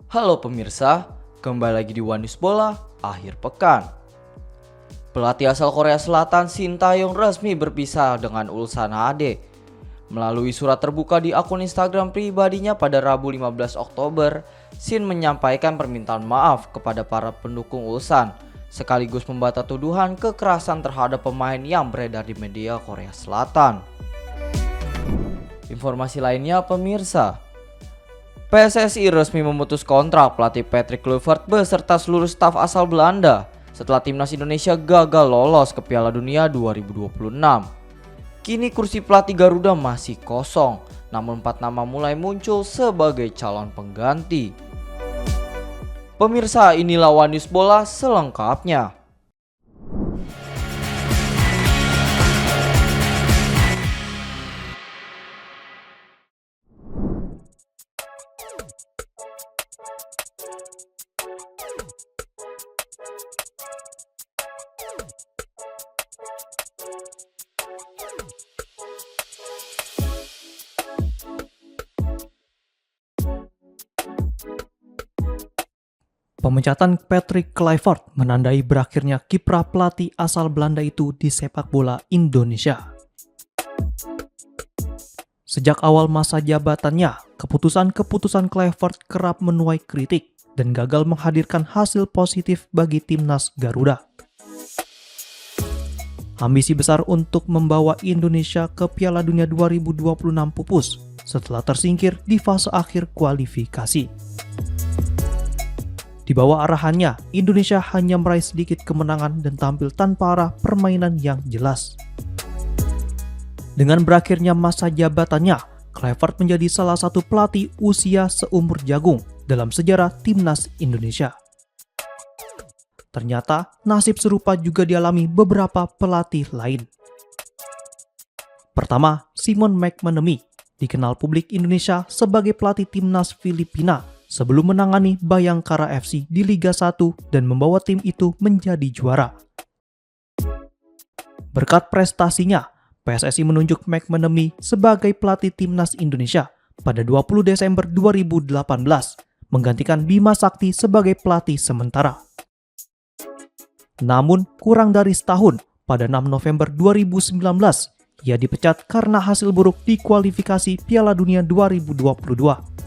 Halo pemirsa, kembali lagi di One News Bola akhir pekan. Pelatih asal Korea Selatan Shin Tae-yong resmi berpisah dengan Ulsan HD. Melalui surat terbuka di akun Instagram pribadinya pada Rabu 15 Oktober, Shin menyampaikan permintaan maaf kepada para pendukung Ulsan, sekaligus membantah tuduhan kekerasan terhadap pemain yang beredar di media Korea Selatan. Informasi lainnya pemirsa, PSSI resmi memutus kontrak pelatih Patrick Kluivert beserta seluruh staf asal Belanda setelah timnas Indonesia gagal lolos ke Piala Dunia 2026. Kini kursi pelatih Garuda masih kosong, namun 4 nama mulai muncul sebagai calon pengganti. Pemirsa, inilah One News Bola selengkapnya. Pemecatan Patrick Kluivert menandai berakhirnya kiprah pelatih asal Belanda itu di sepak bola Indonesia. Sejak awal masa jabatannya, keputusan-keputusan Kluivert kerap menuai kritik dan gagal menghadirkan hasil positif bagi timnas Garuda. Ambisi besar untuk membawa Indonesia ke Piala Dunia 2026 pupus setelah tersingkir di fase akhir kualifikasi. Di bawah arahannya, Indonesia hanya meraih sedikit kemenangan dan tampil tanpa arah permainan yang jelas. Dengan berakhirnya masa jabatannya, Kluivert menjadi salah satu pelatih usia seumur jagung dalam sejarah timnas Indonesia. Ternyata, nasib serupa juga dialami beberapa pelatih lain. Pertama, Simon McManamy, dikenal publik Indonesia sebagai pelatih timnas Filipina sebelum menangani Bayangkara FC di Liga 1 dan membawa tim itu menjadi juara. Berkat prestasinya, PSSI menunjuk McManamy sebagai pelatih timnas Indonesia pada 20 Desember 2018, menggantikan Bima Sakti sebagai pelatih sementara. Namun, kurang dari setahun, pada 6 November 2019, ia dipecat karena hasil buruk di kualifikasi Piala Dunia 2022.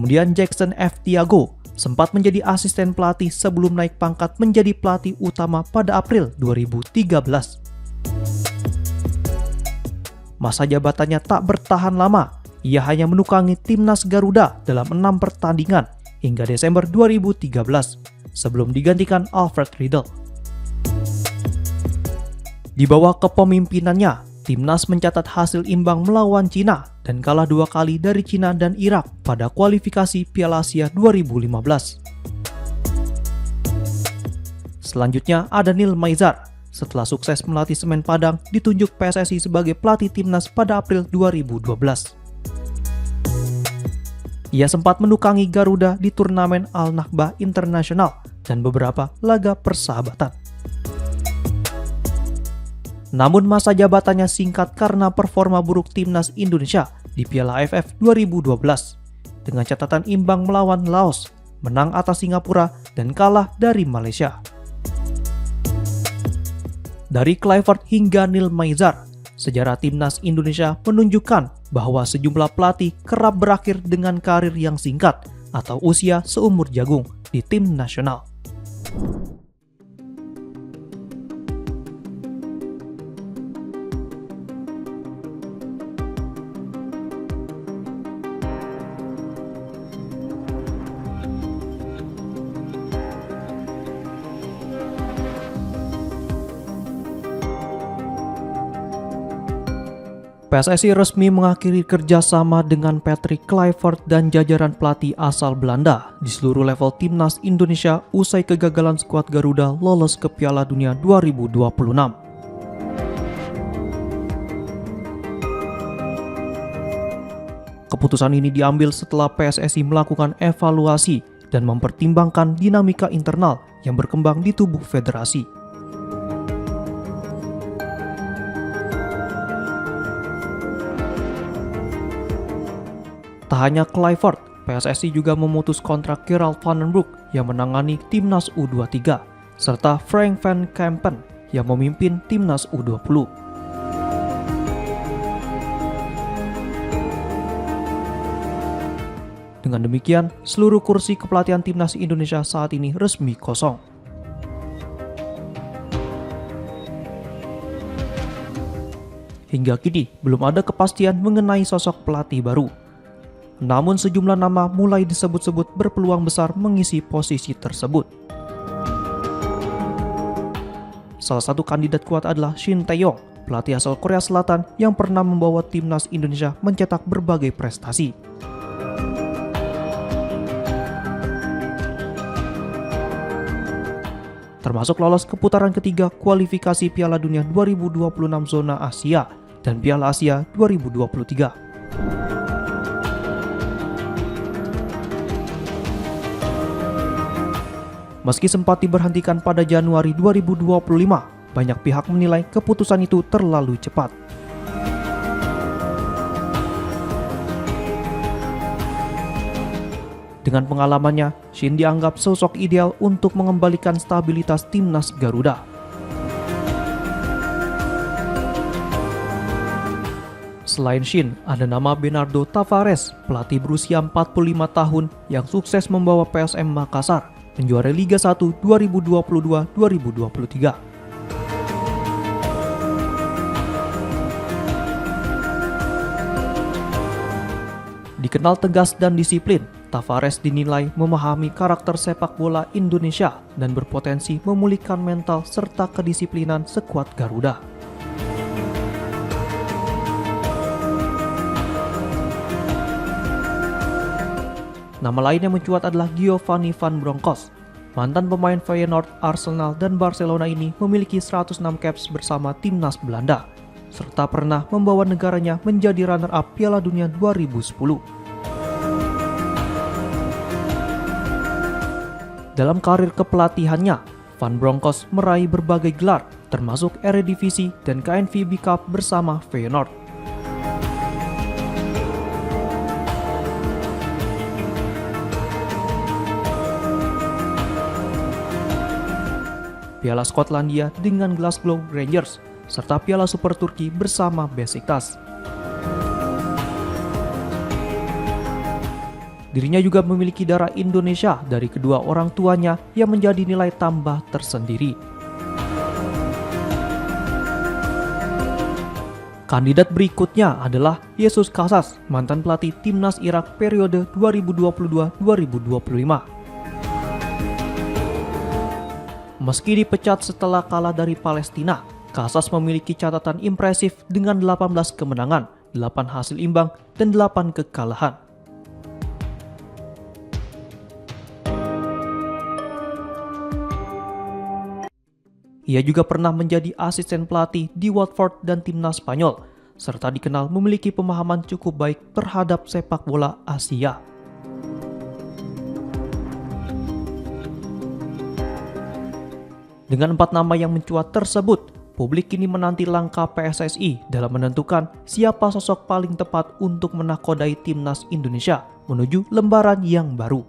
Kemudian Jackson F. Tiago sempat menjadi asisten pelatih sebelum naik pangkat menjadi pelatih utama pada April 2013. Masa jabatannya tak bertahan lama, ia hanya menukangi timnas Garuda dalam 6 pertandingan hingga Desember 2013 sebelum digantikan Alfred Riedel. Di bawah kepemimpinannya, timnas mencatat hasil imbang melawan Cina dan kalah 2 kali dari Cina dan Irak pada kualifikasi Piala Asia 2015. Selanjutnya ada Neil Maizar. Setelah sukses melatih Semen Padang, ditunjuk PSSI sebagai pelatih timnas pada April 2012. Ia sempat menukangi Garuda di turnamen Al-Nakba Internasional dan beberapa laga persahabatan. Namun masa jabatannya singkat karena performa buruk timnas Indonesia di Piala AFF 2012 dengan catatan imbang melawan Laos, menang atas Singapura, dan kalah dari Malaysia. Dari Kluivert hingga Neil Maizar, sejarah timnas Indonesia menunjukkan bahwa sejumlah pelatih kerap berakhir dengan karir yang singkat atau usia seumur jagung di tim nasional. PSSI resmi mengakhiri kerjasama dengan Patrick Kluivert dan jajaran pelatih asal Belanda di seluruh level timnas Indonesia usai kegagalan skuad Garuda lolos ke Piala Dunia 2026. Keputusan ini diambil setelah PSSI melakukan evaluasi dan mempertimbangkan dinamika internal yang berkembang di tubuh federasi. Tak hanya Kluivert, PSSI juga memutus kontrak Gerald van den Broek yang menangani Timnas U23, serta Frank van Kempen yang memimpin Timnas U20. Dengan demikian, seluruh kursi kepelatihan Timnas Indonesia saat ini resmi kosong. Hingga kini, belum ada kepastian mengenai sosok pelatih baru. Namun sejumlah nama mulai disebut-sebut berpeluang besar mengisi posisi tersebut. Salah satu kandidat kuat adalah Shin Tae-yong, pelatih asal Korea Selatan yang pernah membawa Timnas Indonesia mencetak berbagai prestasi. Termasuk lolos ke putaran ketiga kualifikasi Piala Dunia 2026 zona Asia dan Piala Asia 2023. Meski sempat diberhentikan pada Januari 2025, banyak pihak menilai keputusan itu terlalu cepat. Dengan pengalamannya, Shin dianggap sosok ideal untuk mengembalikan stabilitas Timnas Garuda. Selain Shin, ada nama Bernardo Tavares, pelatih berusia 45 tahun yang sukses membawa PSM Makassar menjuarai Liga 1 2022-2023. Dikenal tegas dan disiplin, Tavares dinilai memahami karakter sepak bola Indonesia dan berpotensi memulihkan mental serta kedisiplinan skuad Garuda. Nama lain yang mencuat adalah Giovanni van Bronckhorst. Mantan pemain Feyenoord, Arsenal, dan Barcelona ini memiliki 106 caps bersama Timnas Belanda, serta pernah membawa negaranya menjadi runner-up Piala Dunia 2010. Dalam karir kepelatihannya, Van Bronckhorst meraih berbagai gelar, termasuk Eredivisie dan KNVB Cup bersama Feyenoord. Piala Skotlandia dengan Glasgow Rangers, serta Piala Super Turki bersama Besiktas. Dirinya juga memiliki darah Indonesia dari kedua orang tuanya yang menjadi nilai tambah tersendiri. Kandidat berikutnya adalah Jesus Casas, mantan pelatih Timnas Irak periode 2022-2025. Meski dipecat setelah kalah dari Palestina, Casas memiliki catatan impresif dengan 18 kemenangan, 8 hasil imbang, dan 8 kekalahan. Ia juga pernah menjadi asisten pelatih di Watford dan Timnas Spanyol, serta dikenal memiliki pemahaman cukup baik terhadap sepak bola Asia. Dengan 4 nama yang mencuat tersebut, publik kini menanti langkah PSSI dalam menentukan siapa sosok paling tepat untuk menakodai Timnas Indonesia menuju lembaran yang baru.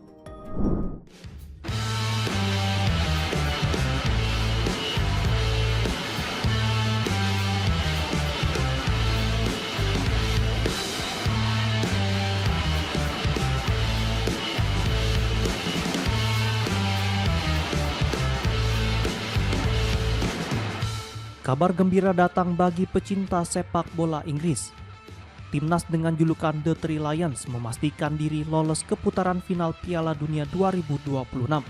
Kabar gembira datang bagi pecinta sepak bola Inggris. Timnas dengan julukan The Three Lions memastikan diri lolos ke putaran final Piala Dunia 2026.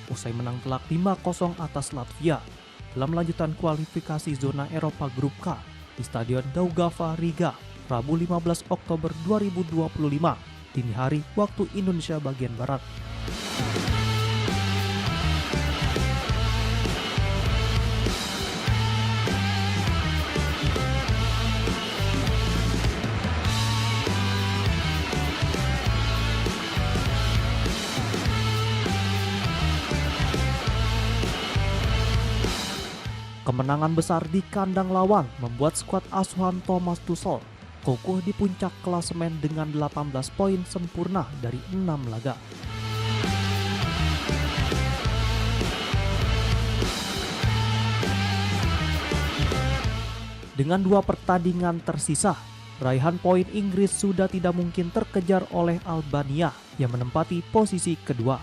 Usai menang telak 5-0 atas Latvia dalam lanjutan kualifikasi zona Eropa Grup K di Stadion Daugava Riga, Rabu 15 Oktober 2025. Dini hari waktu Indonesia bagian Barat. Kemenangan besar di kandang lawan membuat skuad asuhan Thomas Tuchel kokoh di puncak klasemen dengan 18 poin sempurna dari 6 laga. Dengan 2 pertandingan tersisa, raihan poin Inggris sudah tidak mungkin terkejar oleh Albania yang menempati posisi kedua.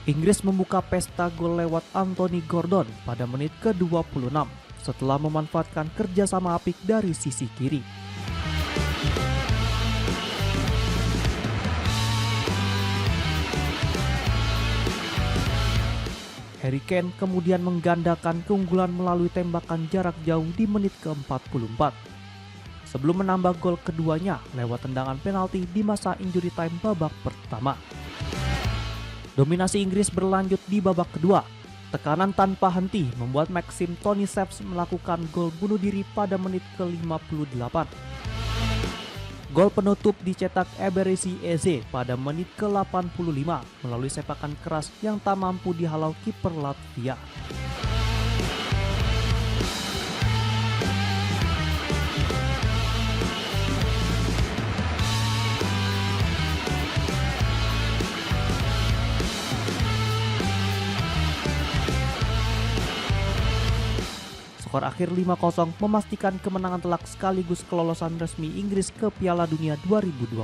Inggris membuka pesta gol lewat Anthony Gordon pada menit ke-26 setelah memanfaatkan kerjasama apik dari sisi kiri. Harry Kane kemudian menggandakan keunggulan melalui tembakan jarak jauh di menit ke-44. Sebelum menambah gol keduanya lewat tendangan penalti di masa injury time babak pertama. Dominasi Inggris berlanjut di babak kedua. Tekanan tanpa henti membuat Maxim Tonicev melakukan gol bunuh diri pada menit ke-58. Gol penutup dicetak Eberechi Eze pada menit ke-85 melalui sepakan keras yang tak mampu dihalau kiper Latvia. Skor akhir 5-0 memastikan kemenangan telak sekaligus kelolosan resmi Inggris ke Piala Dunia 2026.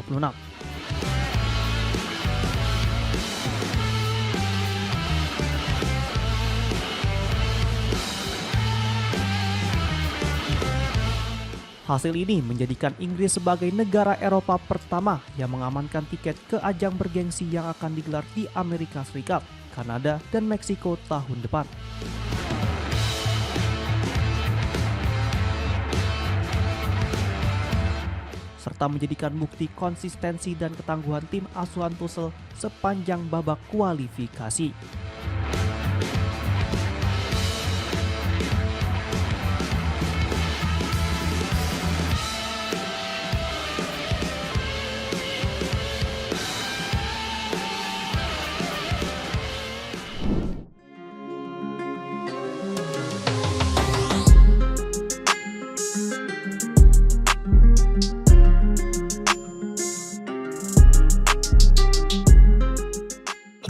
Hasil ini menjadikan Inggris sebagai negara Eropa pertama yang mengamankan tiket ke ajang bergengsi yang akan digelar di Amerika Serikat, Kanada, dan Meksiko tahun depan. Serta menjadikan bukti konsistensi dan ketangguhan tim asuhan Tuchel sepanjang babak kualifikasi.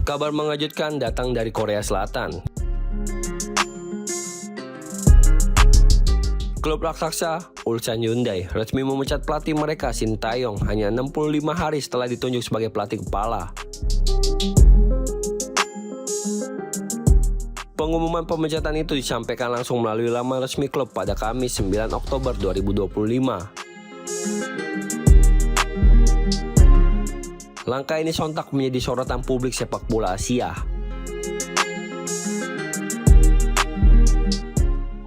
Kabar mengejutkan datang dari Korea Selatan. Klub raksasa Ulsan Hyundai resmi memecat pelatih mereka Shin Tae-yong hanya 65 hari setelah ditunjuk sebagai pelatih kepala. Pengumuman pemecatan itu disampaikan langsung melalui laman resmi klub pada Kamis 9 Oktober 2025. Langkah ini sontak menjadi sorotan publik sepak bola Asia.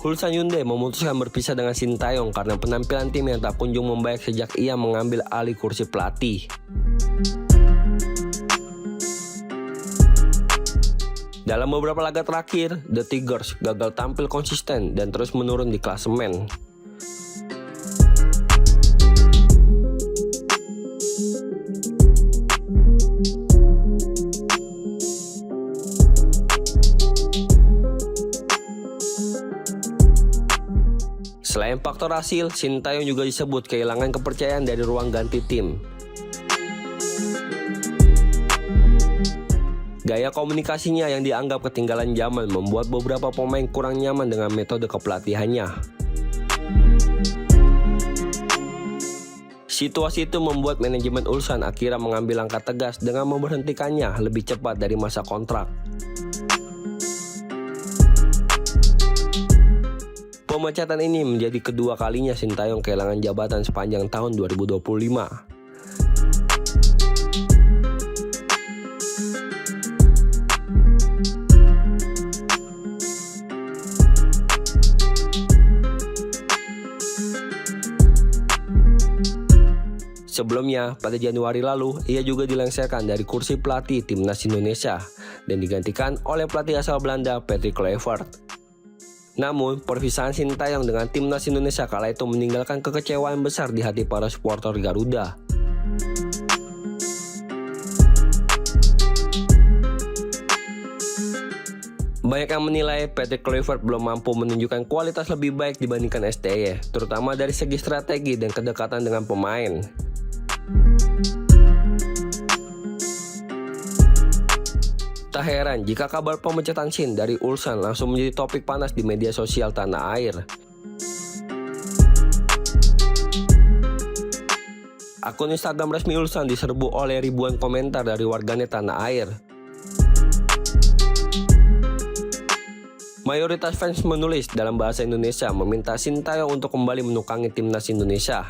Ulsan Hyundai memutuskan berpisah dengan Shin Tae-yong karena penampilan tim yang tak kunjung membaik sejak ia mengambil alih kursi pelatih. Dalam beberapa laga terakhir, The Tigers gagal tampil konsisten dan terus menurun di klasemen. Selain faktor hasil, Shin Tae-yong juga disebut kehilangan kepercayaan dari ruang ganti tim. Gaya komunikasinya yang dianggap ketinggalan zaman membuat beberapa pemain kurang nyaman dengan metode kepelatihannya. Situasi itu membuat manajemen Ulsan akhirnya mengambil langkah tegas dengan memberhentikannya lebih cepat dari masa kontrak. Pemecatan ini menjadi kedua kalinya Shin Tae-yong kehilangan jabatan sepanjang tahun 2025. Sebelumnya, pada Januari lalu, ia juga dilengsarkan dari kursi pelatih timnas Indonesia dan digantikan oleh pelatih asal Belanda Patrick Kluivert. Namun, perpisahan Sintayong dengan timnas Indonesia kala itu meninggalkan kekecewaan besar di hati para supporter Garuda. Banyak yang menilai Patrick Kluivert belum mampu menunjukkan kualitas lebih baik dibandingkan STY, terutama dari segi strategi dan kedekatan dengan pemain. Tak heran jika kabar pemecatan Shin dari Ulsan langsung menjadi topik panas di media sosial tanah air. Akun Instagram resmi Ulsan diserbu oleh ribuan komentar dari warganet tanah air. Mayoritas fans menulis dalam bahasa Indonesia meminta Sintayong untuk kembali menukangi timnas Indonesia.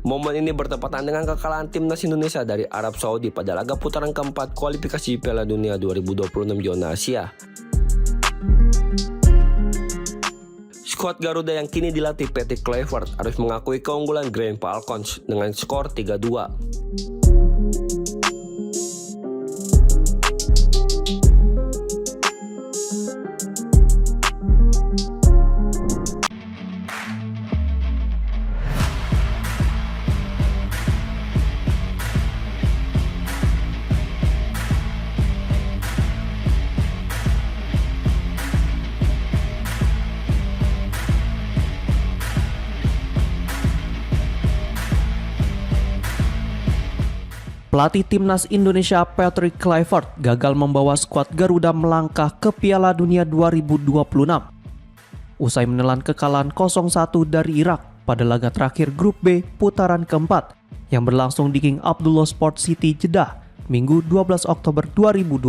Momen ini bertepatan dengan kekalahan timnas Indonesia dari Arab Saudi pada laga putaran keempat kualifikasi Piala Dunia 2026 zona Asia. Skuad Garuda yang kini dilatih Patrick Kluivert harus mengakui keunggulan Green Falcons dengan skor 3-2. Pelatih timnas Indonesia Patrick Kluivert gagal membawa skuad Garuda melangkah ke Piala Dunia 2026. Usai menelan kekalahan 0-1 dari Irak pada laga terakhir Grup B putaran keempat yang berlangsung di King Abdullah Sport City, Jeddah, Minggu 12 Oktober 2025.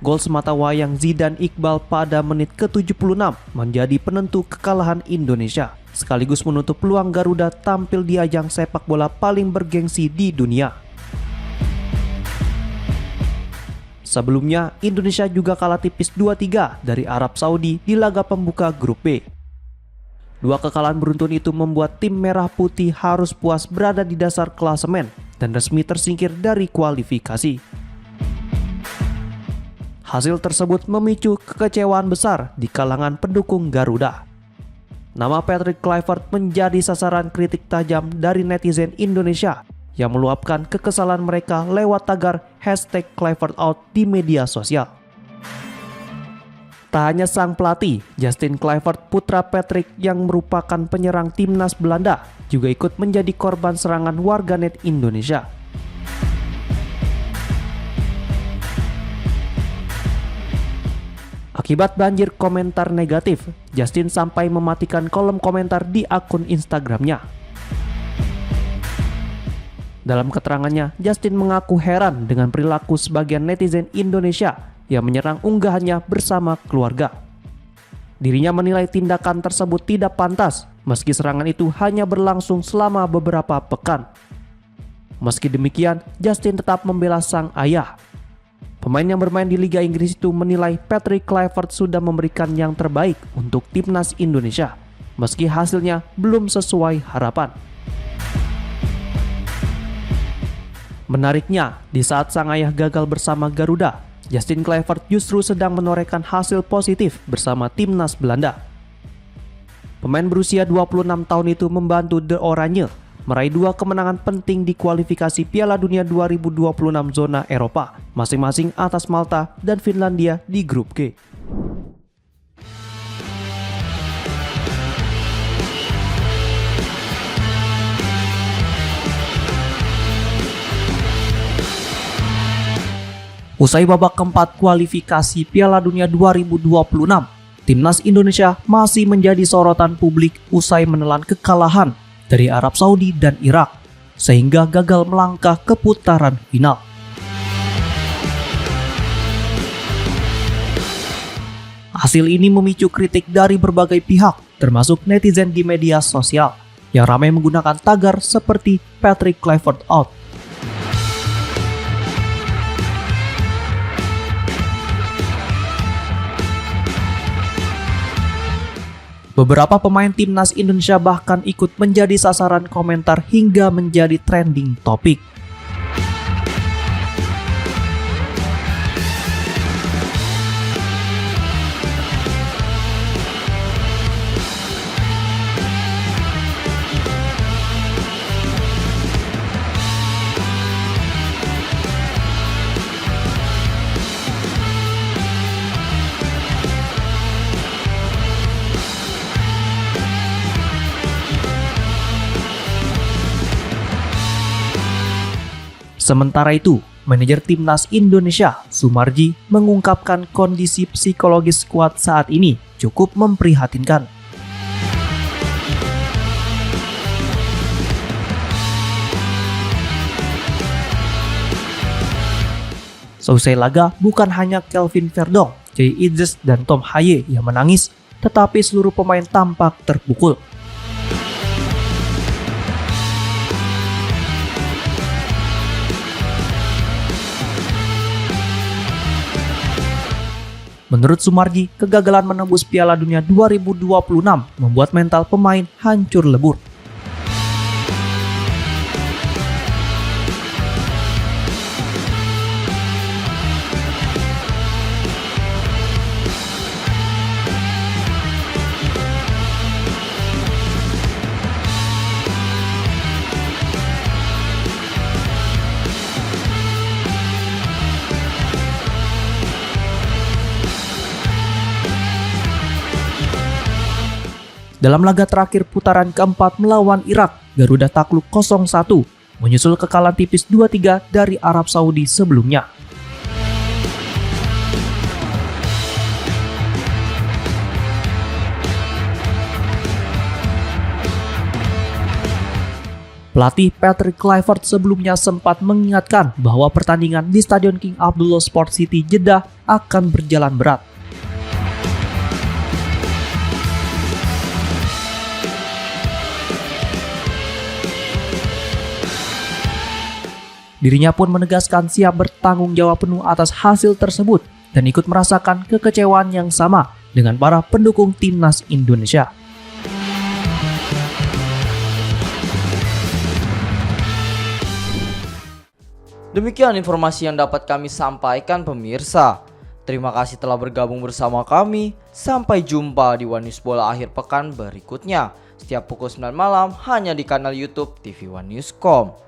Gol sematawayang Zidane Iqbal pada menit ke-76 menjadi penentu kekalahan Indonesia, sekaligus menutup peluang Garuda tampil di ajang sepak bola paling bergengsi di dunia. Sebelumnya, Indonesia juga kalah tipis 2-3 dari Arab Saudi di laga pembuka Grup B. Dua kekalahan beruntun itu membuat tim merah putih harus puas berada di dasar klasemen dan resmi tersingkir dari kualifikasi. Hasil tersebut memicu kekecewaan besar di kalangan pendukung Garuda. Nama Patrick Kluivert menjadi sasaran kritik tajam dari netizen Indonesia yang meluapkan kekesalan mereka lewat tagar #KluivertOut di media sosial. Tak hanya sang pelatih, Justin Kluivert, putra Patrick yang merupakan penyerang timnas Belanda, juga ikut menjadi korban serangan warganet Indonesia. Akibat banjir komentar negatif, Justin sampai mematikan kolom komentar di akun Instagramnya. Dalam keterangannya, Justin mengaku heran dengan perilaku sebagian netizen Indonesia yang menyerang unggahannya bersama keluarga. Dirinya menilai tindakan tersebut tidak pantas, meski serangan itu hanya berlangsung selama beberapa pekan. Meski demikian, Justin tetap membela sang ayah. Pemain yang bermain di Liga Inggris itu menilai Patrick Kluivert sudah memberikan yang terbaik untuk timnas Indonesia, meski hasilnya belum sesuai harapan. Menariknya, di saat sang ayah gagal bersama Garuda, Justin Kluivert justru sedang menorehkan hasil positif bersama timnas Belanda. Pemain berusia 26 tahun itu membantu The Oranje meraih 2 kemenangan penting di kualifikasi Piala Dunia 2026 zona Eropa, masing-masing atas Malta dan Finlandia di Grup G. Usai babak keempat kualifikasi Piala Dunia 2026, timnas Indonesia masih menjadi sorotan publik usai menelan kekalahan dari Arab Saudi dan Irak, sehingga gagal melangkah ke putaran final. Hasil ini memicu kritik dari berbagai pihak, termasuk netizen di media sosial, yang ramai menggunakan tagar seperti Patrick Kluivert out. Beberapa pemain timnas Indonesia bahkan ikut menjadi sasaran komentar hingga menjadi trending topik. Sementara itu, manajer timnas Indonesia, Sumarji, mengungkapkan kondisi psikologis skuad saat ini cukup memprihatinkan. Seusai laga, bukan hanya Kelvin Verdong, Jay Idzes, dan Tom Haye yang menangis, tetapi seluruh pemain tampak terpukul. Menurut Sumarji, kegagalan menembus Piala Dunia 2026 membuat mental pemain hancur lebur. Dalam laga terakhir putaran keempat melawan Irak, Garuda takluk 0-1, menyusul kekalahan tipis 2-3 dari Arab Saudi sebelumnya. Pelatih Patrick Kluivert sebelumnya sempat mengingatkan bahwa pertandingan di Stadion King Abdullah Sport City Jeddah akan berjalan berat. Dirinya pun menegaskan siap bertanggung jawab penuh atas hasil tersebut dan ikut merasakan kekecewaan yang sama dengan para pendukung timnas Indonesia. Demikian informasi yang dapat kami sampaikan pemirsa. Terima kasih telah bergabung bersama kami. Sampai jumpa di One News Bola akhir pekan berikutnya. Setiap pukul 9 malam hanya di kanal YouTube TV One News.com.